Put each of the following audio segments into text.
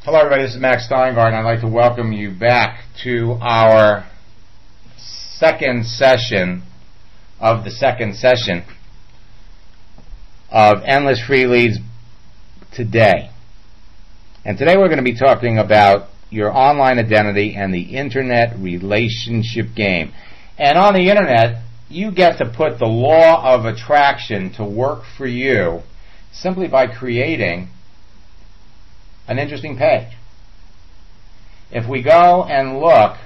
Hello everybody, this is Max Steingart, and I'd like to welcome you back to our second session of the second session of Endless Free Leads today. And today we're going to be talking about your online identity and the internet relationship game. And on the internet, you get to put the law of attraction to work for you simply by creating an interesting page. If we go and look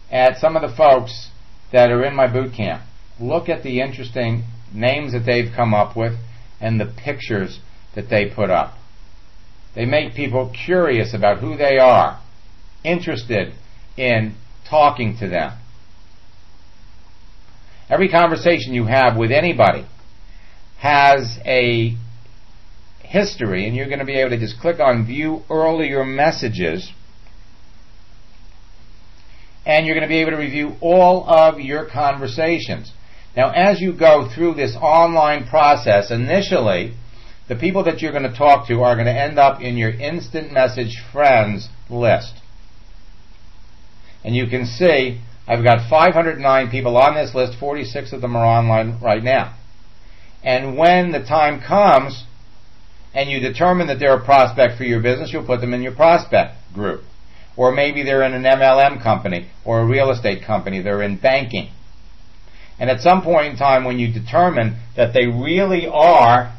at some of the folks that are in my boot camp, look at the interesting names that they've come up with and the pictures that they put up. They make people curious about who they are, interested in talking to them. Every conversation you have with anybody has a history, and you're going to be able to just click on view earlier messages, and you're going to be able to review all of your conversations. Now, as you go through this online process, initially the people that you're going to talk to are going to end up in your instant message friends list. And you can see I've got 509 people on this list. 46 of them are online right now. And when the time comes and you determine that they're a prospect for your business, you'll put them in your prospect group. Or maybe they're in an MLM company or a real estate company. They're in banking. And at some point in time when you determine that they really are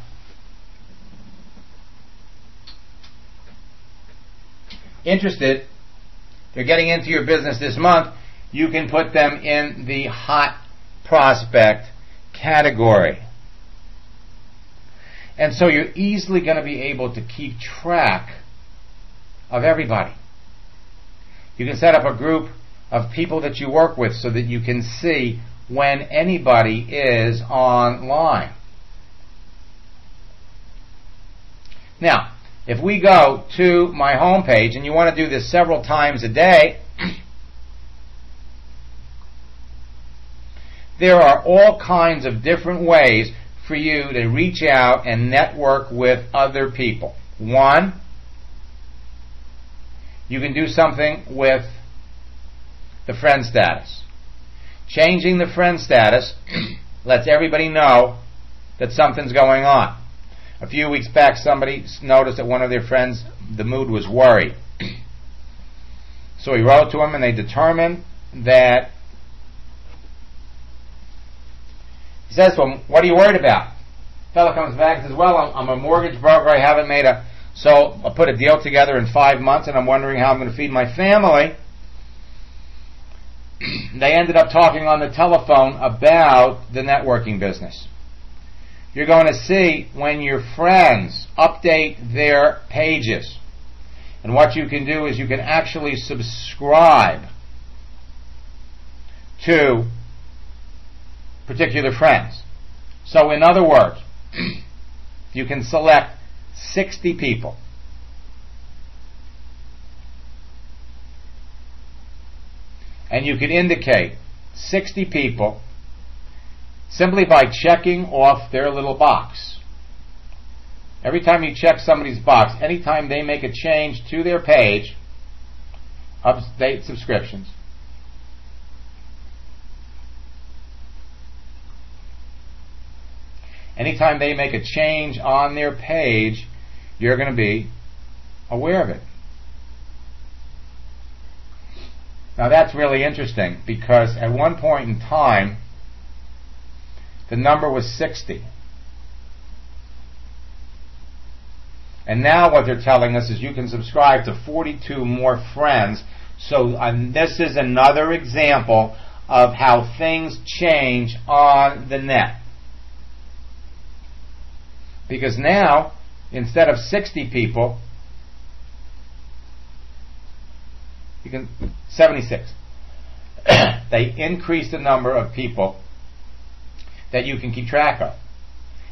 interested, they're getting into your business this month, you can put them in the hot prospect category. And so you're easily going to be able to keep track of everybody. You can set up a group of people that you work with so that you can see when anybody is online. Now, if we go to my homepage, and you want to do this several times a day, there are all kinds of different ways for you to reach out and network with other people. One, you can do something with the friend status. Changing the friend status lets everybody know that something's going on. A few weeks back, somebody noticed that one of their friends, the mood was worried. So he wrote to him, and they determined that he says to him, "What are you worried about?" The fellow comes back and says, "Well, I'm a mortgage broker. I haven't made so I put a deal together in 5 months, and I'm wondering how I'm going to feed my family." They ended up talking on the telephone about the networking business. You're going to see when your friends update their pages. And what you can do is you can actually subscribe to particular friends. So in other words, you can select 60 people. And you can indicate 60 people simply by checking off their little box. Every time you check somebody's box, anytime they make a change to their page, update subscriptions, anytime they make a change on their page, you're going to be aware of it. Now that's really interesting, because at one point in time the number was 60. And now what they're telling us is you can subscribe to 42 more friends. So this is another example of how things change on the net. Because now, instead of 60 people, you can 76. They increase the number of people that you can keep track of.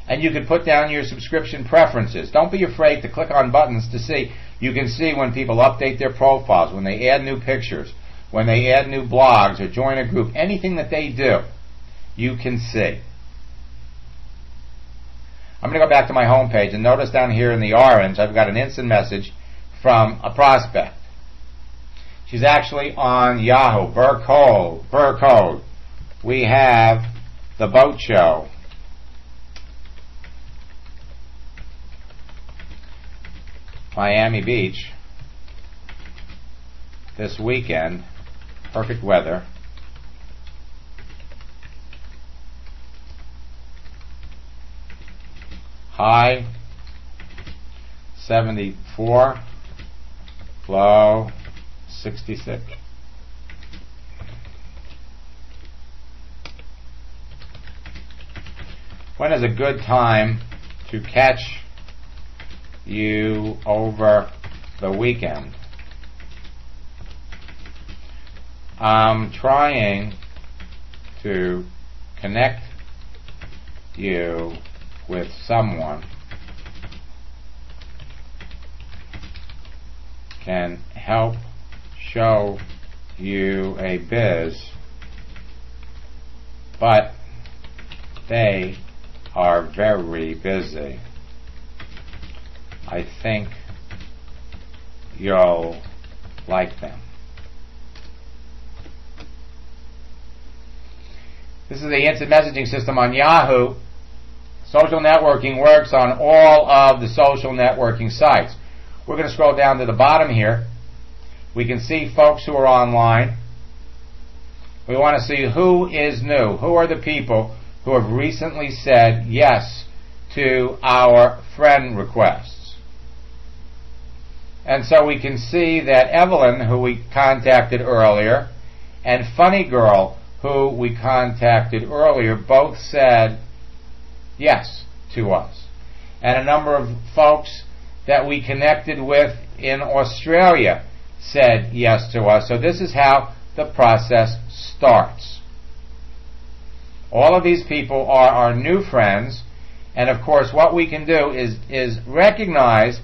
And you can put down your subscription preferences. Don't be afraid to click on buttons to see. You can see when people update their profiles, when they add new pictures, when they add new blogs or join a group, anything that they do, you can see. I'm going to go back to my home page and notice down here in the orange I've got an instant message from a prospect. She's actually on Yahoo. Burcode. We have the boat show. Miami Beach this weekend. Perfect weather. High 74, low 66. When is a good time to catch you over the weekend? I'm trying to connect you with someone can help show you a biz, but they are very busy. I think you'll like them. This is the instant messaging system on Yahoo. Social networking works on all of the social networking sites. We're going to scroll down to the bottom here. We can see folks who are online. We want to see who is new. Who are the people who have recently said yes to our friend requests. And so we can see that Evelyn, who we contacted earlier, and Funny Girl, who we contacted earlier, both said yes to us. And a number of folks that we connected with in Australia said yes to us. So this is how the process starts. All of these people are our new friends, and of course what we can do is recognize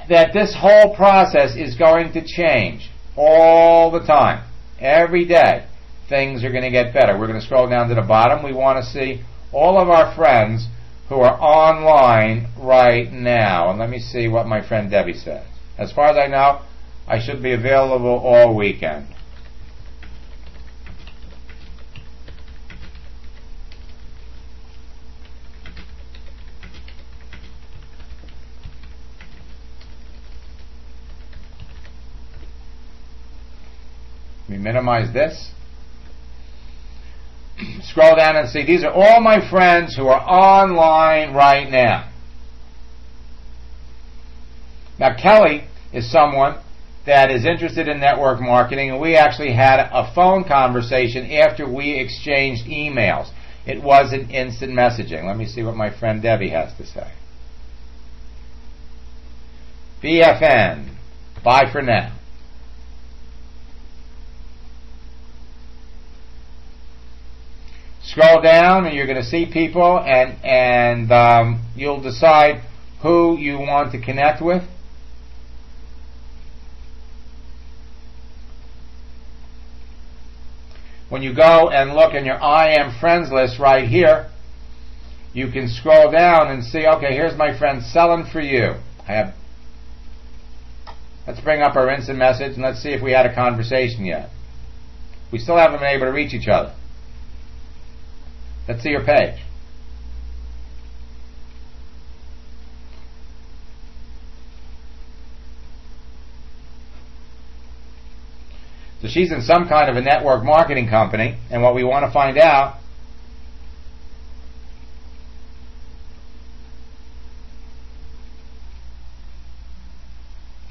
that this whole process is going to change all the time. Every day things are going to get better. We're going to scroll down to the bottom. We want to see all of our friends who are online right now. And let me see what my friend Debbie says. As far as I know, I should be available all weekend. Let me minimize this. Scroll down and see, these are all my friends who are online right now. Now, Kelly is someone that is interested in network marketing, and we actually had a phone conversation after we exchanged emails. It wasn't instant messaging. Let me see what my friend Debbie has to say. BFN. Bye for now. Scroll down and you're going to see people, and you'll decide who you want to connect with. When you go and look in your I am friends list right here, you can scroll down and see, okay, here's my friend selling for you. Let's bring up our instant message and let's see if we had a conversation yet. We still haven't been able to reach each other. Let's see your page. So she's in some kind of a network marketing company, and what we want to find out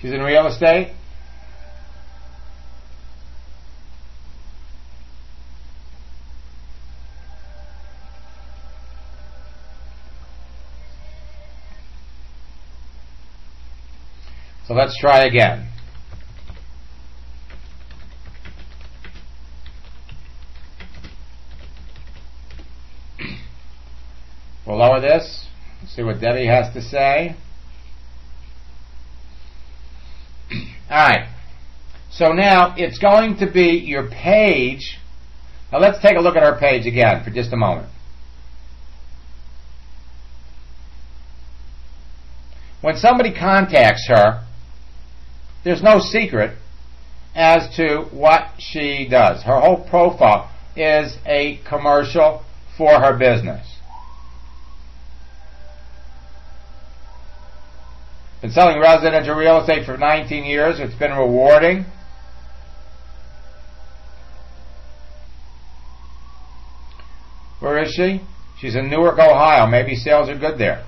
she's in real estate. So let's try again. We'll lower this, see what Debbie has to say. Alright, so now it's going to be your page. Now let's take a look at our page again for just a moment. When somebody contacts her, There's no secret as to what she does. Her whole profile is a commercial for her business. Been selling residential real estate for 19 years. It's been rewarding. Where is she? She's in Newark, Ohio. Maybe sales are good there.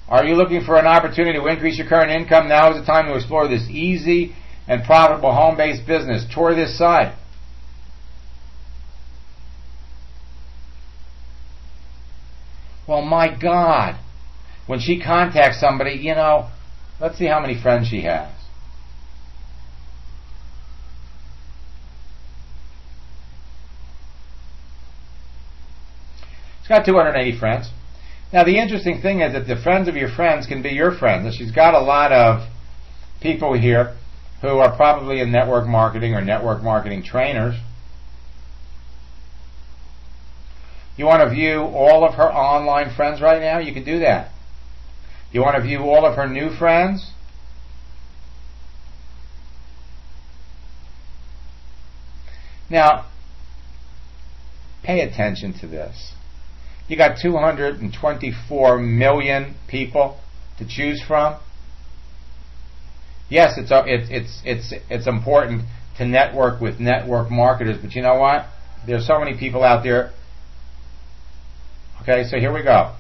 Are you looking for an opportunity to increase your current income? Now is the time to explore this easy and profitable home-based business. Tour this site. Well, my God. When she contacts somebody, let's see how many friends she has. She's got 280 friends. Now, the interesting thing is that the friends of your friends can be your friends. And she's got a lot of people here who are probably in network marketing or network marketing trainers. You want to view all of her online friends right now? You can do that. You want to view all of her new friends? Now, pay attention to this. You got 224 million people to choose from. Yes, it's important to network with network marketers, but you know what? There's so many people out there. Okay, so here we go.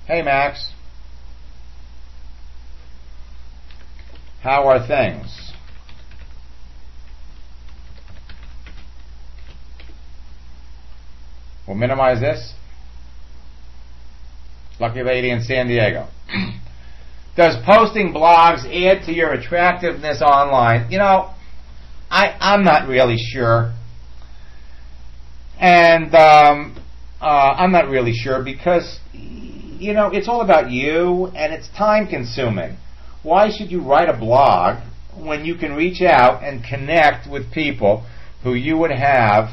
Hey, Max. How are things? We'll minimize this. Lucky lady in San Diego. Does posting blogs add to your attractiveness online? I'm not really sure. And I'm not really sure because, it's all about you and it's time consuming. Why should you write a blog when you can reach out and connect with people who you would have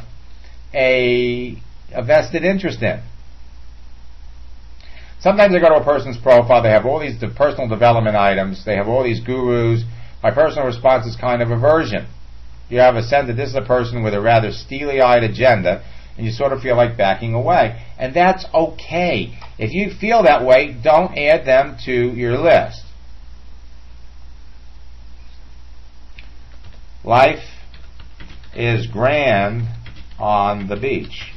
a vested interest in? Sometimes I go to a person's profile, they have all these personal development items, they have all these gurus. My personal response is kind of aversion. You have a sense that this is a person with a rather steely-eyed agenda, and you sort of feel like backing away. And that's okay. If you feel that way, don't add them to your list. Life is grand on the beach.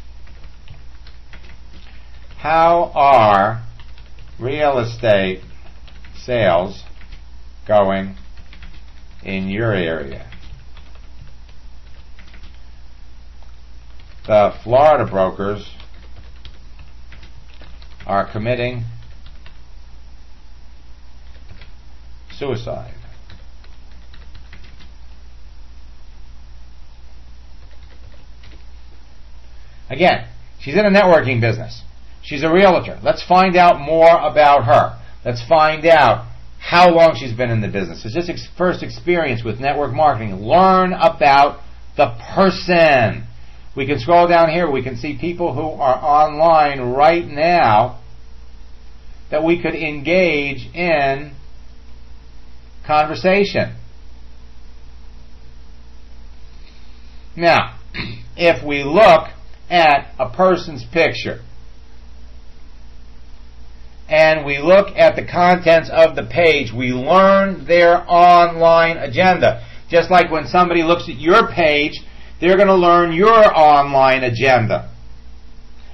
How are real estate sales going in your area? The Florida brokers are committing suicide. Again, she's in a networking business. She's a realtor. Let's find out more about her. Let's find out how long she's been in the business. It's just first experience with network marketing. Learn about the person. We can scroll down here. We can see people who are online right now that we could engage in conversation. Now, if we look at a person's picture and we look at the contents of the page, we learn their online agenda. Just like when somebody looks at your page, they're going to learn your online agenda.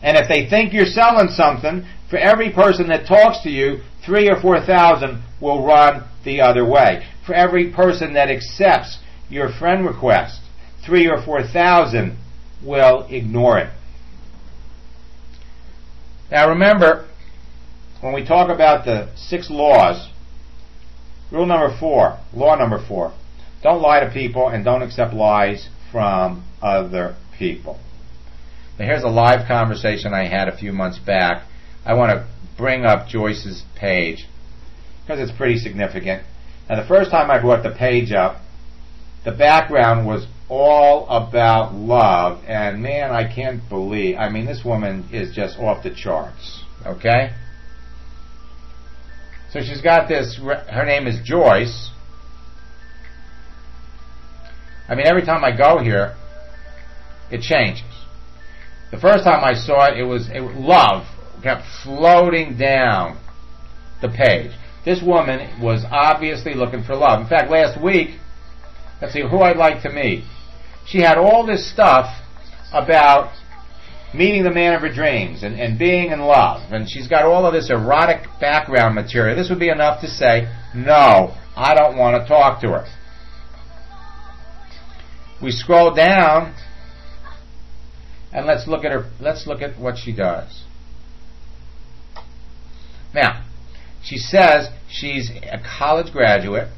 And if they think you're selling something, for every person that talks to you, 3,000 or 4,000 will run the other way. For every person that accepts your friend request, 3,000 or 4,000 will ignore it. Now remember, when we talk about the 6 laws, law number 4, don't lie to people and don't accept lies from other people. Now here's a live conversation I had a few months back. I want to bring up Joyce's page because it's pretty significant. Now the first time I brought the page up, the background was all about love, and man, I can't believe, this woman is just off the charts, okay? So she's got this, her name is Joyce. I mean, every time I go here, it changes. The first time I saw it, love kept floating down the page. This woman was obviously looking for love. In fact, last week, let's see, who I'd like to meet. She had all this stuff about meeting the man of her dreams and being in love. And she's got all of this erotic background material. This would be enough to say, no, I don't want to talk to her. We scroll down, and let's look at what she does. Now, she says she's a college graduate.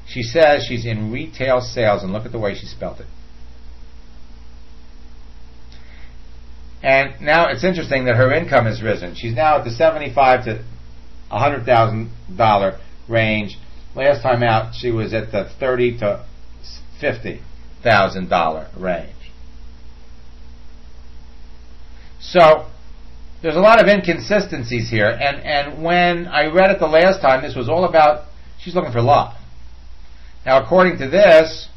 She says she's in retail sales, and look at the way she spelled it. And now it's interesting that her income has risen. She's now at the $75,000 to $100,000 range. Last time out, she was at the $30,000 to $50,000 range. So there's a lot of inconsistencies here. And when I read it the last time, this was all about she's looking for love. Now, according to this,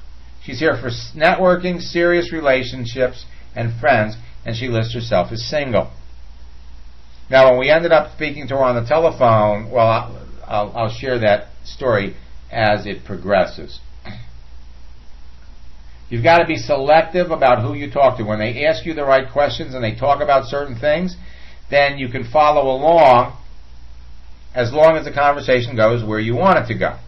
she's here for networking, serious relationships, and friends, and she lists herself as single. Now, when we ended up speaking to her on the telephone, well, I'll share that story as it progresses. You've got to be selective about who you talk to. When they ask you the right questions and they talk about certain things, then you can follow along as long as the conversation goes where you want it to go.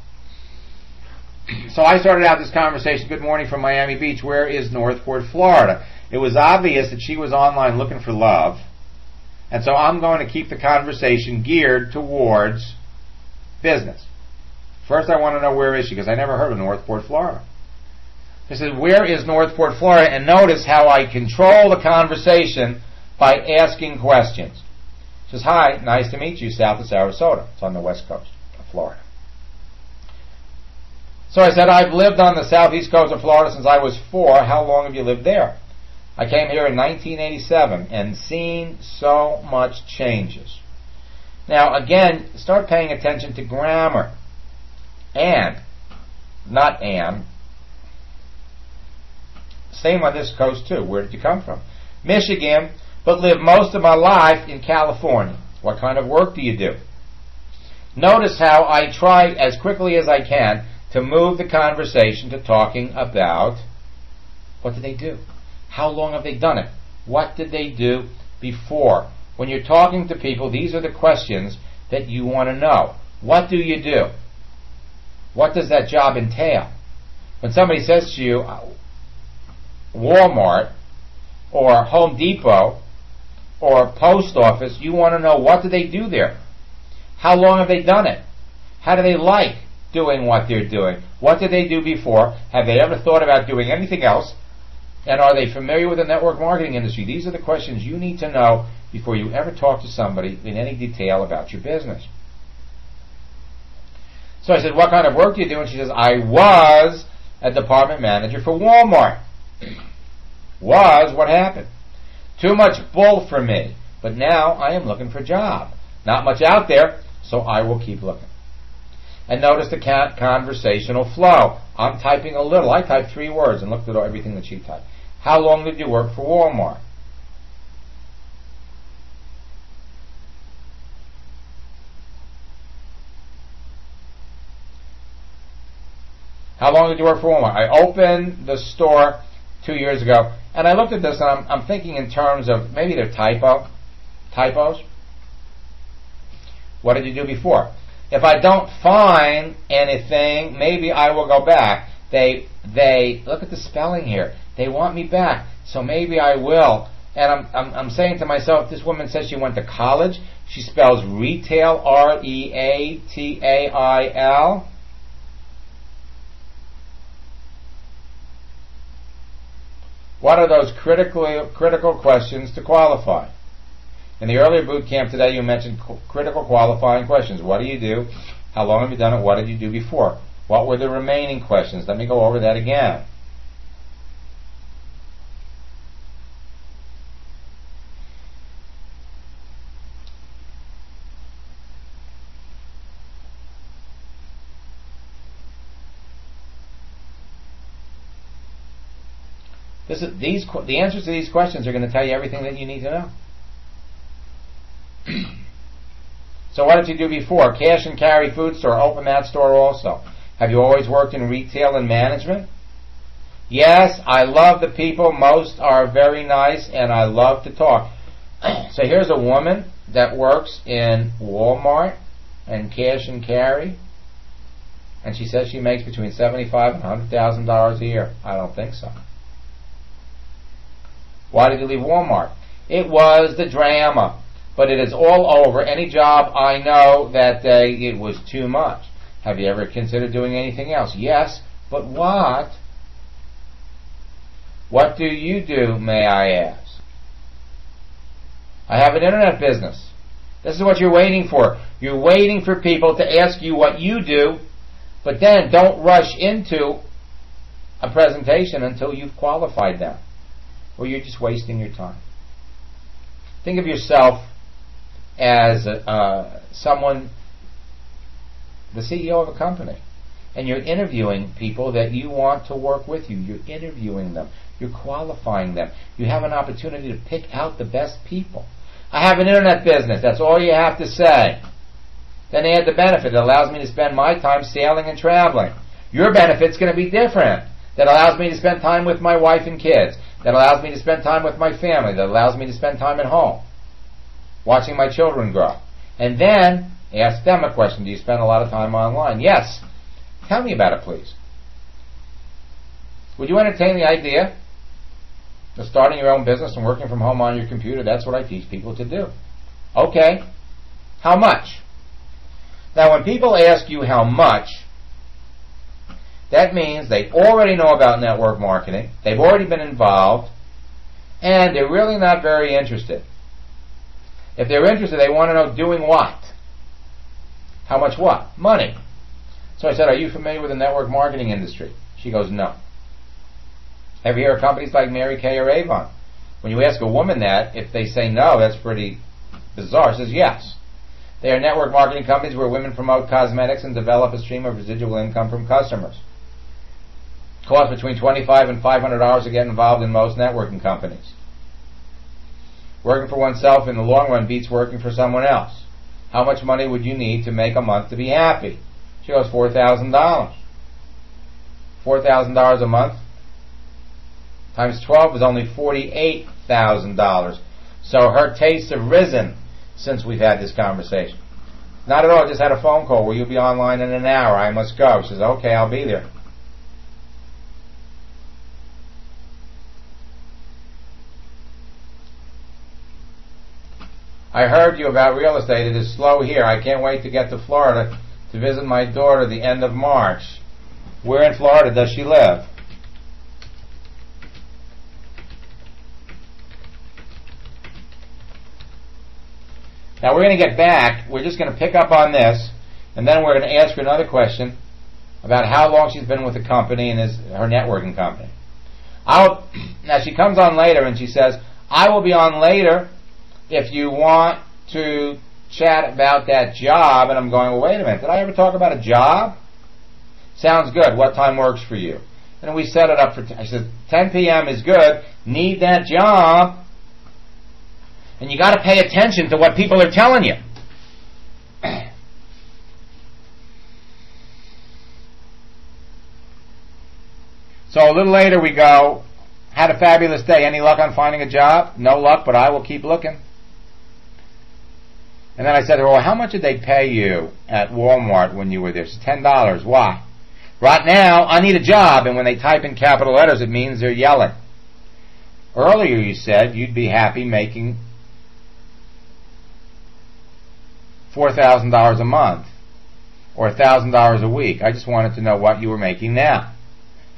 So I started out this conversation, good morning from Miami Beach, where is Northport, Florida? It was obvious that she was online looking for love, and so I'm going to keep the conversation geared towards business. First I want to know where is she, because I never heard of Northport, Florida. I said, where is Northport, Florida? And notice how I control the conversation by asking questions. She says, hi, nice to meet you, south of Sarasota. It's on the west coast of Florida. So I said, I've lived on the southeast coast of Florida since I was 4. How long have you lived there? I came here in 1987 and seen so much changes. Now, again, start paying attention to grammar. And, not and. Same on this coast, too. Where did you come from? Michigan, but lived most of my life in California. What kind of work do you do? Notice how I try as quickly as I can to move the conversation to talking about what did they do? How long have they done it? What did they do before? When you're talking to people, these are the questions that you want to know. What do you do? What does that job entail? When somebody says to you, Walmart or Home Depot or post office, you want to know what do they do there? How long have they done it? How do they like doing what they're doing? What did they do before? Have they ever thought about doing anything else? And are they familiar with the network marketing industry? These are the questions you need to know before you ever talk to somebody in any detail about your business. So I said, what kind of work do you do? And she says, I was a department manager for Walmart. Was, what happened? Too much bull for me. But now I am looking for a job. Not much out there, so I will keep looking. And notice the conversational flow. I'm typing a little. I typed 3 words and looked at everything that she typed. How long did you work for Walmart? How long did you work for Walmart? I opened the store 2 years ago, and I looked at this, and I'm thinking in terms of maybe they're typos. What did you do before? If I don't find anything, maybe I will go back. They look at the spelling here. They want me back, so maybe I will. And I'm saying to myself, this woman says she went to college. She spells retail, R-E-A-T-A-I-L. What are those critical questions to qualify? In the earlier boot camp today, you mentioned critical qualifying questions. What do you do? How long have you done it? What did you do before? What were the remaining questions? Let me go over that again. The answers to these questions are going to tell you everything that you need to know. So what did you do before? Cash and carry food store. Open that store also. Have you always worked in retail and management? Yes, I love the people. Most are very nice, and I love to talk. So here's a woman that works in Walmart and cash and carry, and she says she makes between $75,000 and $100,000 a year. I don't think so. Why did you leave Walmart? It was the drama, but it is all over. Any job I know that day, it was too much. Have you ever considered doing anything else? Yes, but what? What do you do, may I ask? I have an internet business. This is what you're waiting for. You're waiting for people to ask you what you do, but then don't rush into a presentation until you've qualified them, or you're just wasting your time. Think of yourself as someone, the CEO of a company, and you're interviewing people that you want to work with you. You're interviewing them. You're qualifying them. You have an opportunity to pick out the best people. I have an internet business. That's all you have to say. Then add the benefit. It allows me to spend my time sailing and traveling. Your benefit's going to be different. That allows me to spend time with my wife and kids. That allows me to spend time with my family. That allows me to spend time at home, watching my children grow. And then ask them a question. Do you spend a lot of time online? Yes. Tell me about it, please. Would you entertain the idea of starting your own business and working from home on your computer? That's what I teach people to do. Okay. How much? Now, when people ask you how much, that means they already know about network marketing, they've already been involved, and they're really not very interested. If they're interested, they want to know doing what? How much what? Money. So I said, are you familiar with the network marketing industry? She goes, no. Ever hear of companies like Mary Kay or Avon? When you ask a woman that, if they say no, that's pretty bizarre. She says yes. They are network marketing companies where women promote cosmetics and develop a stream of residual income from customers. Cost between $25 and $500 to get involved in most networking companies. Working for oneself in the long run beats working for someone else. How much money would you need to make a month to be happy? She goes, $4,000. $4,000 a month times 12 is only $48,000. So her tastes have risen since we've had this conversation. Not at all. I just had a phone call. Will you be online in an hour? I must go. She says, okay, I'll be there. I heard you about real estate. It is slow here. I can't wait to get to Florida to visit my daughter the end of March. Where in Florida does she live? Now we're going to get back. We're just going to pick up on this, and then we're going to ask her another question about how long she's been with the company and her networking company. Now she comes on later and she says, I will be on later if you want to chat about that job. And I'm going, well, wait a minute. Did I ever talk about a job? Sounds good. What time works for you? And we set it up for, I said, 10 p.m. is good. Need that job. And you got to pay attention to what people are telling you. So a little later we go, had a fabulous day. Any luck on finding a job? No luck, but I will keep looking. And then I said to her, well, how much did they pay you at Walmart when you were there? She said, $10. Why? Right now, I need a job. And when they type in capital letters, it means they're yelling. Earlier you said you'd be happy making $4,000 a month or $1,000 a week. I just wanted to know what you were making now.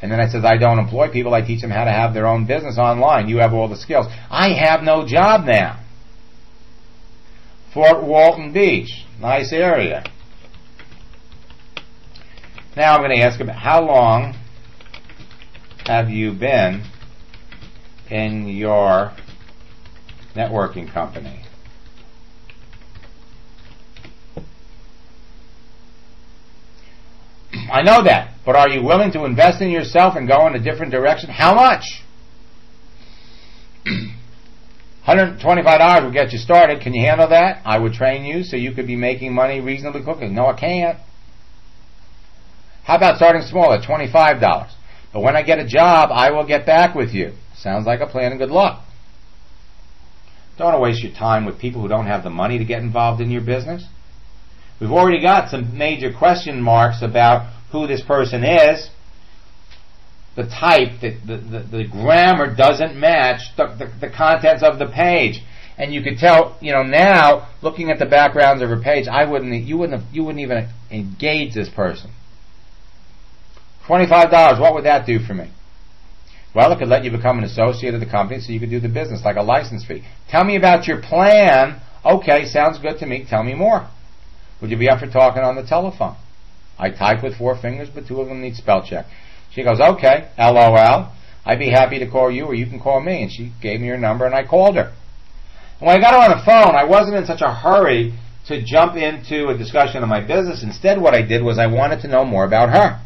And then I said, I don't employ people. I teach them how to have their own business online. You have all the skills. I have no job now. Fort Walton Beach. Nice area. Now I'm going to ask about how long have you been in your networking company? I know that, but are you willing to invest in yourself and go in a different direction? How much? $125 will get you started. Can you handle that? I would train you so you could be making money reasonably quickly. No, I can't. How about starting small at $25? But when I get a job, I will get back with you. Sounds like a plan, and good luck. Don't want to waste your time with people who don't have the money to get involved in your business. We've already got some major question marks about who this person is. The type, the grammar doesn't match the contents of the page. And you could tell, now, looking at the backgrounds of her page, you wouldn't even engage this person. $25, what would that do for me? Well, it could let you become an associate of the company so you could do the business, like a license fee. Tell me about your plan. Okay, sounds good to me. Tell me more. Would you be up for talking on the telephone? I type with 4 fingers, but 2 of them need spell check. She goes, okay, LOL. I'd be happy to call you, or you can call me. And she gave me her number, and I called her. And when I got her on the phone, I wasn't in such a hurry to jump into a discussion of my business. Instead, what I did was I wanted to know more about her.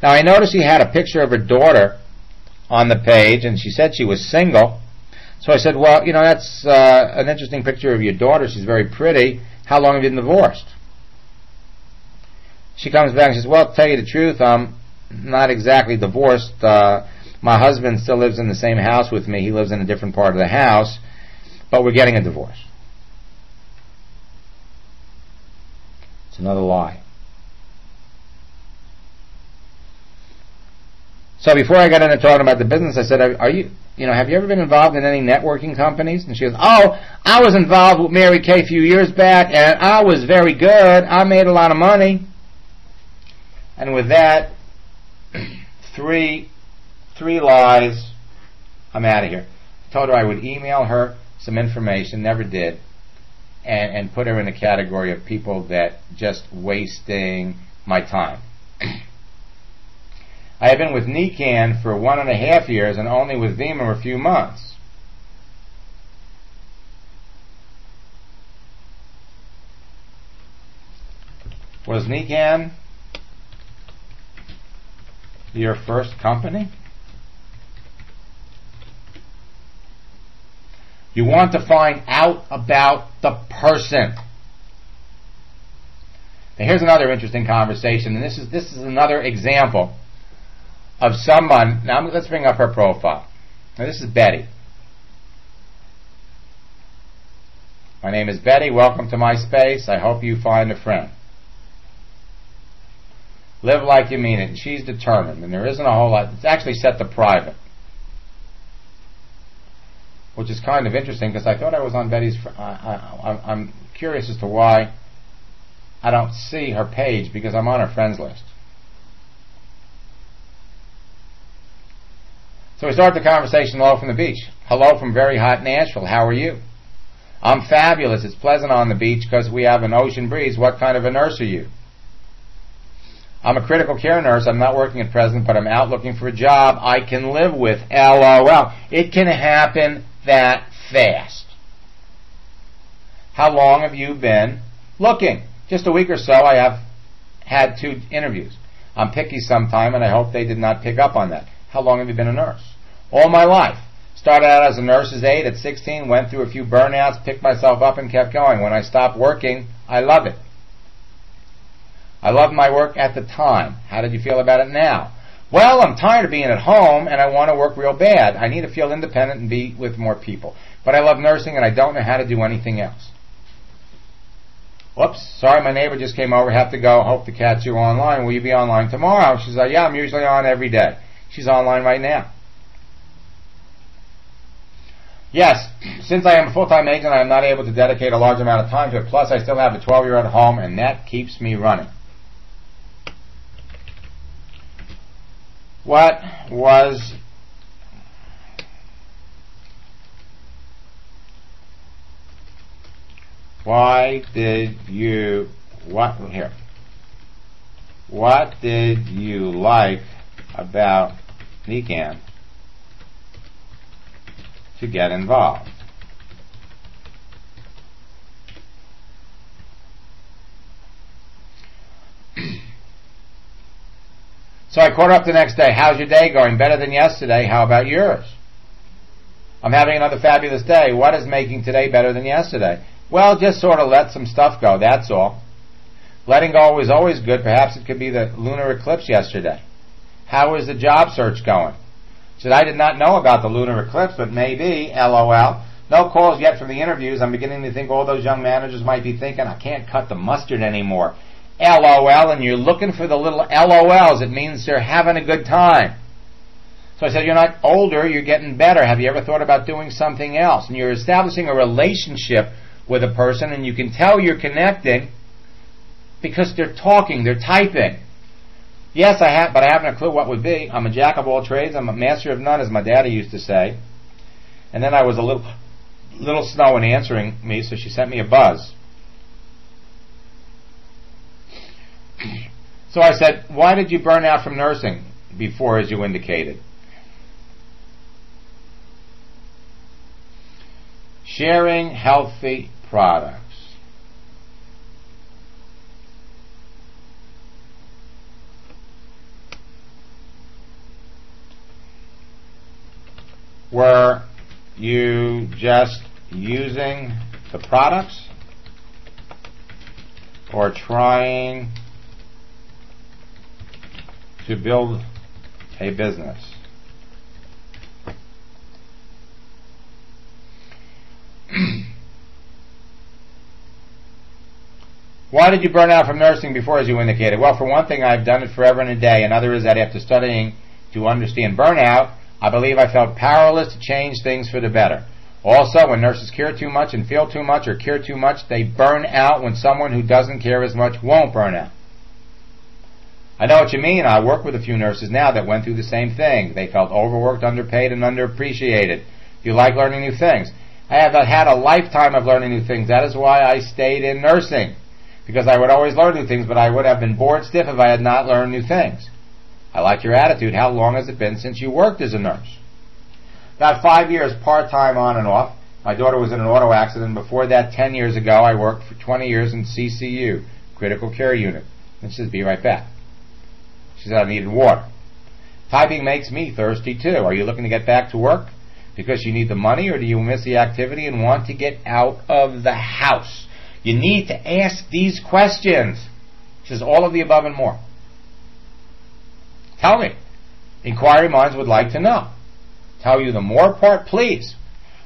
Now, I noticed she had a picture of her daughter on the page, and she said she was single. So I said, well, that's an interesting picture of your daughter. She's very pretty. How long have you been divorced? She comes back and says, well, to tell you the truth, I'm not exactly divorced. My husband still lives in the same house with me. He lives in a different part of the house, but we're getting a divorce. It's another lie. So before I got into talking about the business, I said, have you ever been involved in any networking companies? And she goes, oh, I was involved with Mary Kay a few years back, and I was very good. I made a lot of money. And with that, three lies, I'm out of here. Told her I would email her some information, never did, and put her in a category of people that just wasting my time. I have been with Nikan for 1.5 years and only with Vima a few months. Was Nikan your first company? You want to find out about the person. Now here's another interesting conversation, and this is another example of someone. Now let's bring up her profile. Now this is Betty. My name is Betty. Welcome to my space. I hope you find a friend. Live like you mean it. And she's determined, and there isn't a whole lot. It's actually set to private, which is kind of interesting because I thought I was on Betty's. I'm curious as to why I don't see her page because I'm on her friends list. So we start the conversation. Hello from the beach. Hello from very hot Nashville. How are you? I'm fabulous. It's pleasant on the beach because we have an ocean breeze. What kind of a nurse are you? I'm a critical care nurse. I'm not working at present, but I'm out looking for a job I can live with. LOL. It can happen that fast. How long have you been looking? Just a week or so. I have had 2 interviews. I'm picky sometime, and I hope they did not pick up on that. How long have you been a nurse? All my life. Started out as a nurse's aide at 16, went through a few burnouts, picked myself up, and kept going. When I stopped working, I love it. I loved my work at the time. How did you feel about it now? Well, I'm tired of being at home, and I want to work real bad. I need to feel independent and be with more people. But I love nursing, and I don't know how to do anything else. Whoops, sorry, my neighbor just came over. Have to go. Hope to catch you online. Will you be online tomorrow? She's like, yeah, I'm usually on every day. She's online right now. Yes, since I am a full-time agent, I am not able to dedicate a large amount of time to it. Plus, I still have a 12-year-old at home, and that keeps me running. Why did you like about Nikan to get involved? So I caught up the next day. How's your day going? Better than yesterday. How about yours? I'm having another fabulous day. What is making today better than yesterday? Well, just sort of let some stuff go, that's all. Letting go is always good. Perhaps it could be the lunar eclipse yesterday. How is the job search going? Said, I did not know about the lunar eclipse, but maybe, LOL. No calls yet from the interviews. I'm beginning to think all those young managers might be thinking, I can't cut the mustard anymore. LOL, and you're looking for the little LOLs. It means they're having a good time. So I said, you're not older, you're getting better. Have you ever thought about doing something else? And you're establishing a relationship with a person, and you can tell you're connecting because they're talking, they're typing. Yes, I have, but I haven't a clue what would be. I'm a jack of all trades. I'm a master of none, as my daddy used to say. And then I was a little slow in answering me, so she sent me a buzz. So I said, why did you burn out from nursing before, as you indicated? Sharing healthy products. Were you just using the products or trying to build a business? Why did you burn out from nursing before, as you indicated? Well, for one thing, I've done it forever and a day. Another is that after studying to understand burnout, I believe I felt powerless to change things for the better. Also, when nurses care too much and feel too much or care too much, they burn out when someone who doesn't care as much won't burn out. I know what you mean. I work with a few nurses now that went through the same thing. They felt overworked, underpaid, and underappreciated. You like learning new things. I have had a lifetime of learning new things. That is why I stayed in nursing. Because I would always learn new things, but I would have been bored stiff if I had not learned new things. I like your attitude. How long has it been since you worked as a nurse? About 5 years, part-time on and off. My daughter was in an auto accident. Before that, 10 years ago, I worked for 20 years in CCU, Critical Care Unit. And she says, be right back. She said, I needed water. Typing makes me thirsty, too. Are you looking to get back to work because you need the money, or do you miss the activity and want to get out of the house? You need to ask these questions. She says, all of the above and more. Tell me. Inquiry minds would like to know. Tell you the more part, please.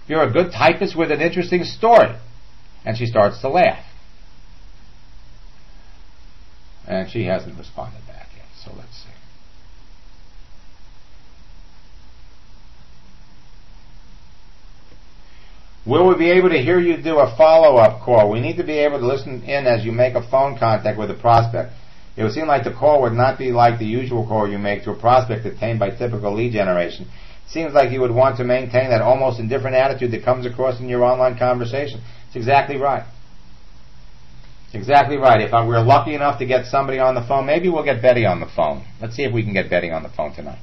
You're a good typist with an interesting story. And she starts to laugh. And she hasn't responded back yet, so let's see. Will we be able to hear you do a follow-up call? We need to be able to listen in as you make a phone contact with a prospect. It would seem like the call would not be like the usual call you make to a prospect obtained by typical lead generation. It seems like you would want to maintain that almost indifferent attitude that comes across in your online conversation. It's exactly right. It's exactly right. If we're lucky enough to get somebody on the phone, maybe we'll get Betty on the phone. Let's see if we can get Betty on the phone tonight.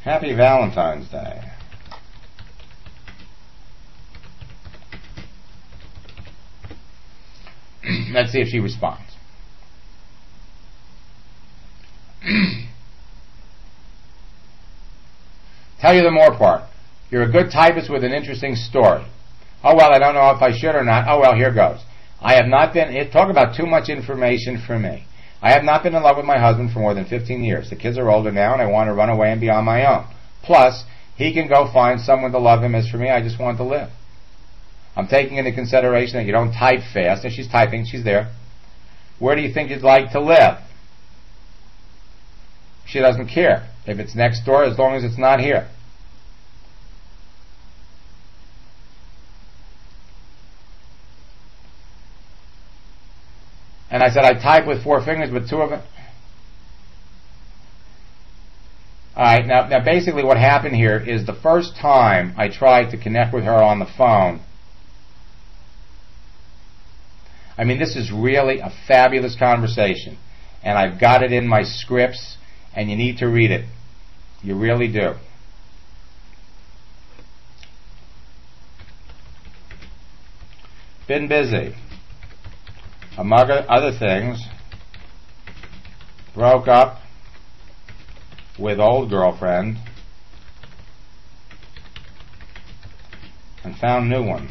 Happy Valentine's Day. Let's see if she responds. Tell you the more part. You're a good typist with an interesting story. Oh, well, I don't know if I should or not. Oh, well, here goes. I have not been... Talk about too much information for me. I have not been in love with my husband for more than 15 years. The kids are older now, and I want to run away and be on my own. Plus, he can go find someone to love him. As for me, I just want to live. I'm taking into consideration that you don't type fast. And she's typing. She's there. Where do you think you'd like to live? She doesn't care. If it's next door, as long as it's not here. And I said, I type with 4 fingers, but 2 of them... Alright, now basically what happened here is the first time I tried to connect with her on the phone, I mean, this is really a fabulous conversation. And I've got it in my scripts, and you need to read it. You really do. Been busy. Among other things, broke up with old girlfriend and found new one.